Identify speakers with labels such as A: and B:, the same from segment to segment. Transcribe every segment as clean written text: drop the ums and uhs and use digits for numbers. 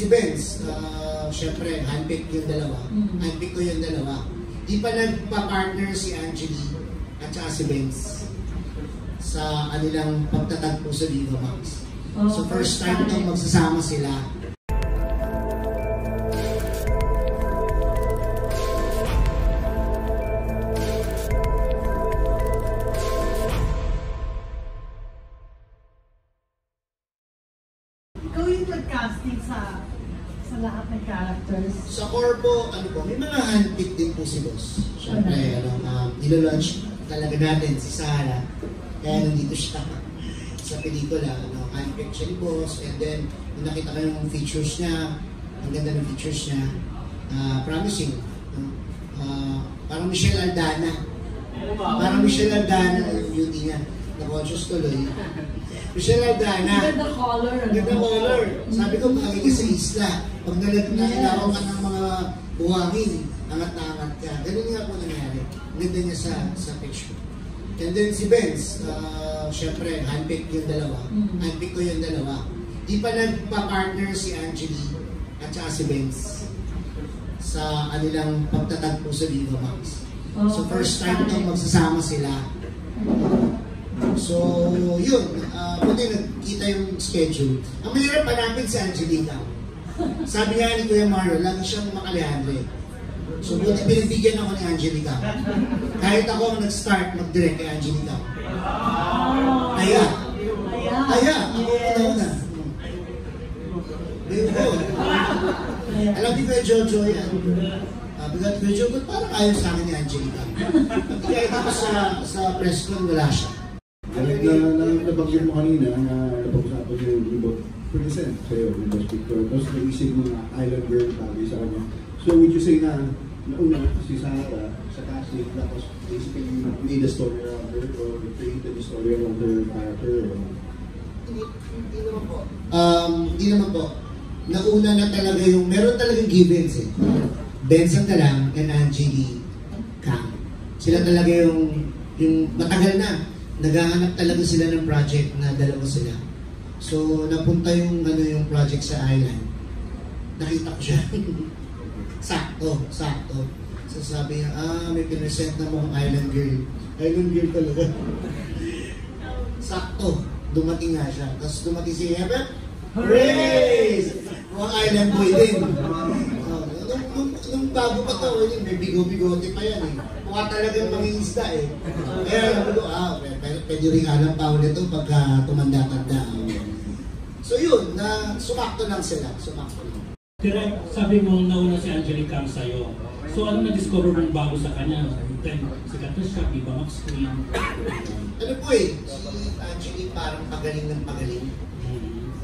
A: Si Benz, syempre, handpick yung dalawa. Handpick ko yung dalawa. Di pa nagpa-partner si Angeli at saka si Benz sa kanilang pagtatagpo sa Viva Max. So first time itong magsasama sila.
B: Ikaw yung nag-casting sa lahat ng characters?
A: Sa Corpo, may mga handpick din po si Boss. Siyempre, nilalaunch talaga natin si Sarah. Kaya nandito siya sa pelikula. Handpick siya ni Boss. And then, nung nakita ko yung features niya, ang ganda ng features niya, promising. Parang Michelle Aldana. Parang Michelle Aldana yung beauty niya. Na-conscious tuloy. Michelle Aldana.
B: Ganda color.
A: Ganda color. Sabi ko, bakit ka sa isla? Pag nalalaw ka ng mga buhangin, angat na angat ka. Ganun nga po nangyari. Ganda niya sa picture. And then si Benz, syempre, handpick yung dalawa. Handpick ko yung dalawa. Di pa nagpa-partner si Angeli at saka si Benz sa kanilang pagtatagpo sa Viva Max. So first time itong magsasama sila. So, yun. Buti nagkita yung schedule. Ang mahirap hanapin si Angelica. Sabi nga ni Kuya Mario, lagi siyang makalihandre. So, buti binibigyan ako ni Angelica. Kahit ako ang nag-start mag-direct kay Angelica. Kaya. Ako una-una. Alam ni Kuya Jojo yan. Bigat Kuya Jojo, parang ayaw sa akin ni Angelica. Kaya dito sa press con, wala siya.
C: Nabanggit mo kanina na napag-usapan yung present sa'yo, yung Boss Victor. Tapos nag-isip mo na Island Girl bagay sa kanya. So would you say na nauna si Sarah sa casting, tapos basically made a story around her or created a story around her character?
A: Hindi naman po. Hindi naman po. Nauna na talaga yung, meron talagang givens eh. Benson Talang and Angeli Kang. Sila talaga yung matagal na. Naghahanap talaga sila ng project na dalawa sila. So, napunta yung project sa island. Nakita ko siya. Sakto. So, sabi niya, may pinresent na mong island girl. Island girl talaga. Sakto. Dumating nga siya. Tapos dumating si Herbert. Hooray! Mukhang island boy din. Nung bago pa to, may bigo-bigote pa yan eh. Mukha talagang mangingisda eh. Kaya naman ko, pwede rin alam pa ulit ito pagka tumanda-tanda. So yun, sumakto lang sila. Sumakto lang.
D: Direct, sabi mo nauna si Angeli Kang sa'yo. So ano na-discover mong bago sa kanya? Then, sikat na siya, Viva Max Queen.
A: Ano po eh, si Angeli parang pagaling ng pagaling.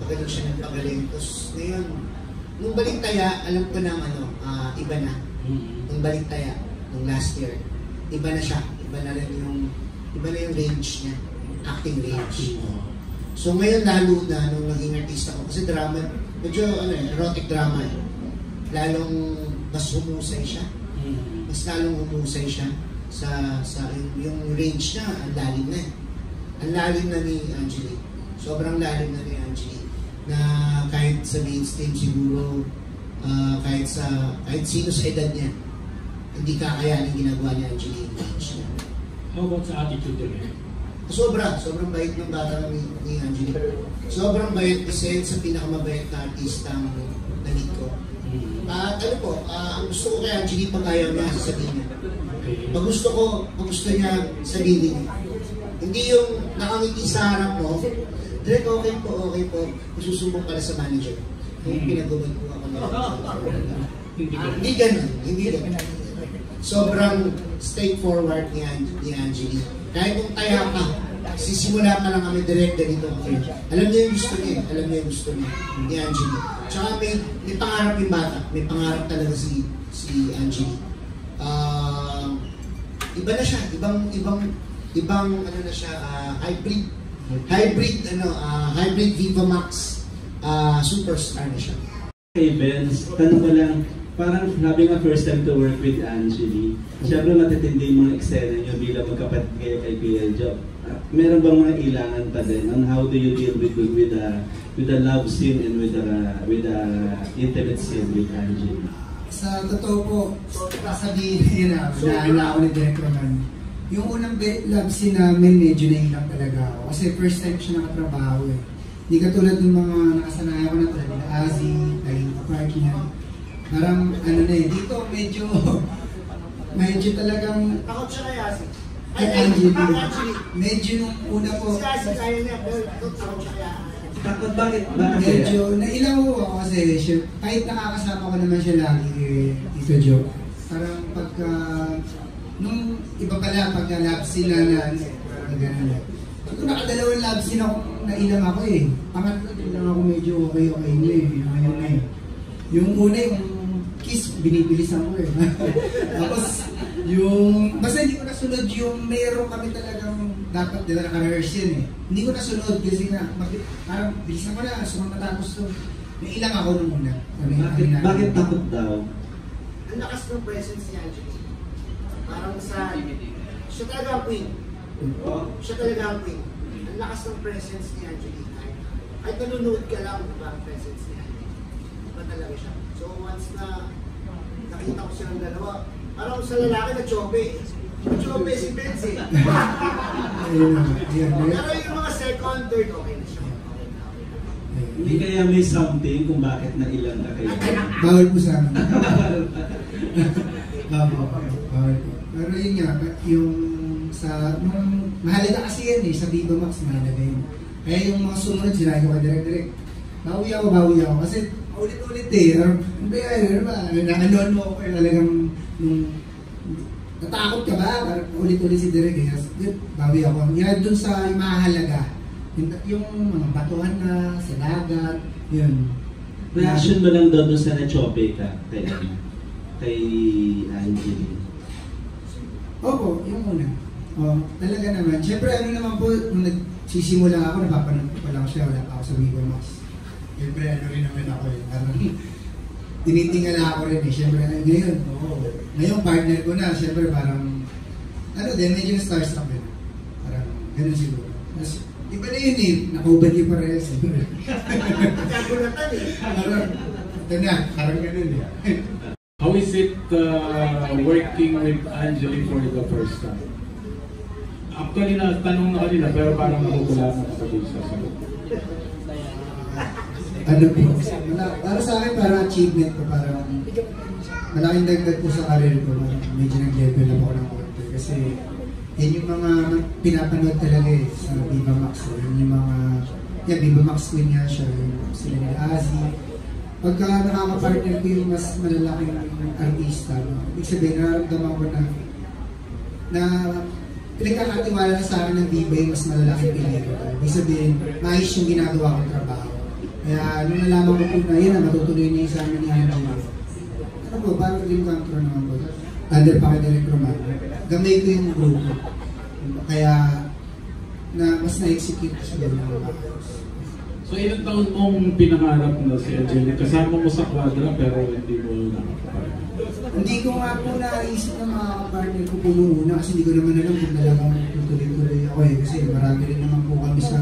A: Pagaling siya ng pagaling. Tapos ngayon, nung Baliktaya, alam ko na iba na. Nung Baliktaya, nung last year, iba na siya. Iba na yung range niya. Acting range. So ngayon lalo na nung naging artista ko, kasi drama, medyo erotic drama eh. Lalong mas humusay siya. Mas lalong humusay siya sa yung range niya, ang lalim na eh. Ang lalim na ni Angeli. Sobrang lalim na ni Angeli. Na kahit sa mainstream siguro, kahit sino sa edad niya, hindi kakayanin ginagawa ni Angeli.
D: How about sa attitude din?
A: Sobrang bait ng bata ni Angeli. Sobrang bait kasi sa pinakamabait na artistang nalit ko. At ang gusto ko kay Angeli pag ayaw niya, sasabihin niya. Pag gusto niya, sabihin niya. Hindi yung nakangiti sa harap mo, direct okay po, susumbong pala sa manager. Yung pinagubad ko ako na. Hindi ganun. Sobrang straightforward ni Angeli. Kahit kung taya ka, sisimula pa lang kami direct ganito. Alam niya yung gusto niya. Ni Angeli. Tsaka may pangarap yung bata. May pangarap talaga si Angeli. Iba na siya. Ibang na siya, hybrid Viva Max superstar na siya.
E: Hey Benz, tanong ko lang, parang having a first time to work with Angeli, syempre matitindi yung mga eksena nyo bilang magkapatid kayo kay PL Job. meron bang mga ilangan pa din on how do you deal with the love scene and with the intimate scene with Angie?
F: Sa totoo po, sabihin na ako ni Direk Roman. Yung unang love scene namin, medyo nailang talaga ako. Kasi first time siya nakatrabaho eh. Hindi katulad ng mga nakasanayan ko na talaga, nila Azzy, kayong kapark niya. Parang ano na eh, dito medyo talagang
A: Takot siya kay Asi.
F: kay Angie. Medyo nung una po,
A: Si Asi kaya niya, pero takot siya kaya.
E: Bakit? Bakit kaya?
F: medyo nailang ko ako kasi kahit nakakasama ko naman siya lagi Tito Joe. Parang pagka nung iba pala pagka love scene na parang gano'n lang. So nakadalawang love scene ako nailang ako eh. Pangatlo din lang ako medyo okay na eh. Ngayon na eh. Yung una yung kiss, binibilisan ko eh. Tapos yung basta hindi ko nasunod yung meron kami talagang dapat nila naka-rehearse yan eh. Hindi ko nasunod kasi nga parang bilisan ko na, so matapos to. May ilang ako nung una.
E: Bakit takot daw?
A: Ang lakas ng presence ni Angelique. Parang sa... Siya talaga ang queen. Siya talaga ang queen. Ang lakas ng presence ni Angelique. Kahit nanonood ka lang, diba ang presence ni Angelique. Iba talaga siya. So once na nakita ko silang dalawa, parang sa lalaki na chope. Chope si Benz eh. Pero yung mga second, third, okay na siya.
E: Hindi kaya may something kung bakit nailang ka kayo?
F: Bawal po sa amin. Bawal po. Pero yun nga, yung sa, mahalaga kasi yan eh, sa Viva Max mahalaga yun. Kaya yung mga sumunod, sinabi ko kay Direk, bawi ako. Kasi ulit-ulit eh. Ano ba? Nakanoon mo ako talagang natakot ka ba? Parang ulit-ulit si Direk eh. Bawi ako. Yan dun sa mahalaga. Yung mga batuhan na, sa dagat, yun.
E: Reaction mo lang doon sa na-chope ka kay Angie?
F: Opo, yung una. Talaga naman. Siyempre ano naman po, nung nagsisimula ako, napapanood ko pa lang siya, wala pa ako sa Viva Max. Siyempre ano rin naman ako eh. Tinitingala ako rin eh. Siyempre ngayon, ngayon partner ko na, siyempre parang, ano din, medyo starstruck din. Parang, ganun siguro. Mas, iba na yun eh, nakubad yung parehas.
A: Nagkagulatan eh.
F: Parang ganun eh.
G: How is it working with Angelique for the first time? Actually, tanong na kanina, pero parang nakukula na sabi sa sagot.
F: Ano po? Para sa akin, parang achievement ko, parang malaking dagdag po sa career ko. Medyo nag-level up ako ng konti. Kasi yan yung mga pinapanood talaga eh sa Viva Max. Yan yung mga, Viva Max queen nga siya. Sila ni Azzy. Pagka nakaka-partner ko yung mas malalaking artista, ibig sabihin, nararamdaman ko na pinagkakatiwala na sa akin ng Viva yung mas malalaking pelikula. Ibig sabihin, maayos yung ginagawa kong trabaho. Kaya nung nalaman ko po na yun na matutuloy niya yung sa amin ni Angie. Ano po, parang dream come true naman po. Under pa kay Direk Roman. Gamay ko yung grupo. Kaya na mas na-execute ko siguro ng mga.
G: So ilang taon mong pinangarap na si Angelique? Kasama mo sa Quadra pero hindi mo nakakapartner?
F: Hindi ko nga po naisip na makakapartner ko po nung una kasi hindi ko naman alam kung talagang tutuloy-tuloy ako eh. Kasi marami rin naman po kami sa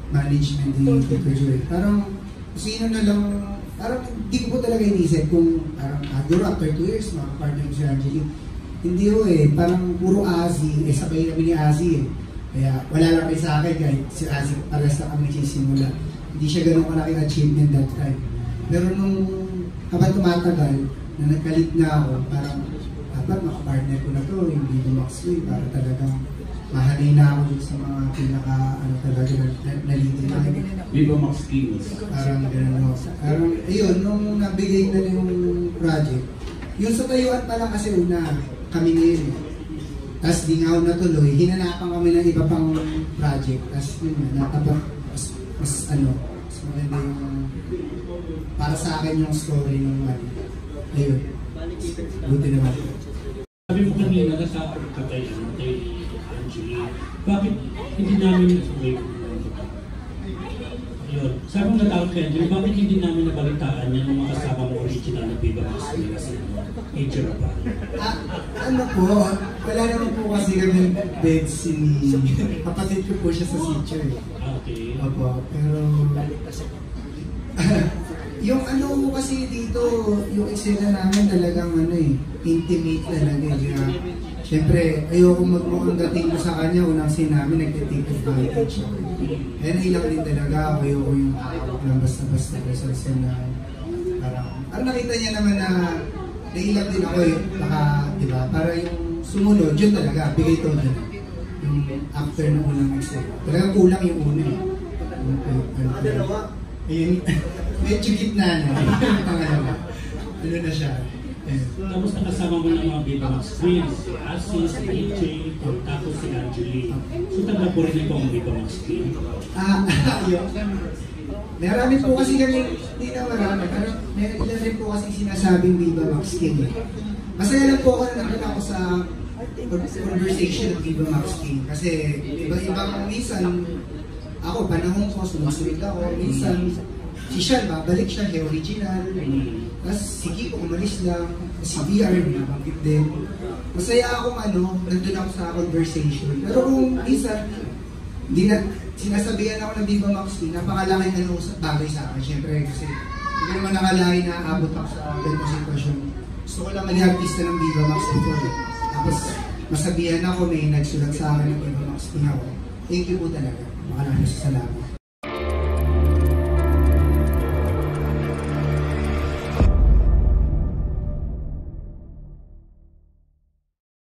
F: management ni Tito Joy. Parang sino na lang, parang hindi ko po talaga inisip kung parang duro after 2 years makapartner ko si Angelique. Hindi ko eh, parang puro Azzy, sabay kami ni Azzy eh. Kaya wala lang kayo sa akin kahit si Azzy pares na kami nagsisimula. Hindi siya ganun kalaking achievement that time. Pero nung habang tumatagal, na nagkalit na ako, parang dapat makapartner ko na to, yung Viva Max Queen, para talagang mahalay na ako sa mga pinaka, talaga nalito na.
G: Viva Max Kings.
F: Parang gano'n ako. Parang, ayun, nung nabigay na yung project, yung sa tayuan pa lang kasi una, kami ngayon. Tapos di nga ako natuloy, hinanapan kami ng iba pang project. Tapos yun nga, mas maganda yung, para sa akin yung story ng ayun. Buti naman.
D: Sabi mo kanina, nasapag ka kay Angelique. Bakit hindi namin yun. Sabi mo natakot kay Angelique, bakit hindi namin nabalitaan yan ng mga kasama mo original na Viva Max Queen na si AJ Rapal?
F: Ano po, wala naman po kasi kami bed si kapatid ko po siya sa sitio eh.
D: Okay.
F: Opo, pero yung ano po kasi dito, yung eksena namin talagang ano eh, intimate talaga eh. Kaya, syempre, ayoko magmukhang dating ko sa kanya, unang sinabi, nag-take advantage ako. Kaya nailang din talaga, ayoko yung hawak lang basta-basta ko sa eksena. Parang nakita niya naman na nailang din ako eh, baka, di ba, para yung sumunod, yun talaga, bigay to din. Yung after ng unang eksena. Talagang kulang yung una eh. Ayun, medyo gitna na. Pangalawa. Ano na siya?
D: Tapos nakasama mo ng mga Viva Max Queen, si Asi, si AJ, tapos si Angeli. So tanda po rin ito ang Viva Max Queen.
F: Yun. Marami po kasi kami, hindi na marami, pero may ilan rin po kasi sinasabing Viva Max King. Masaya lang po ako na nandun ako sa conversation ng Viva Max King. Kasi iba-ibang minsan, ako, panahon ko, sumusunod ako. Minsan, si Sean, babalik siya, he original. Tapos, sige ko, umalis lang. Si VR, nabanggit din. Masaya akong nandun ako sa conversation. Pero kung minsan, sinasabihan ako ng Viva Max King, napakalaki na bagay sa akin. Siyempre, kasi hindi naman nakalain na abot ako sa ganitong sitwasyon. Gusto ko lang maging artista ng Viva Max before. Tapos, masabihan ako, may nagsulat sa akin ng Viva Max King ako. Thank you po talaga. Maraming salamat.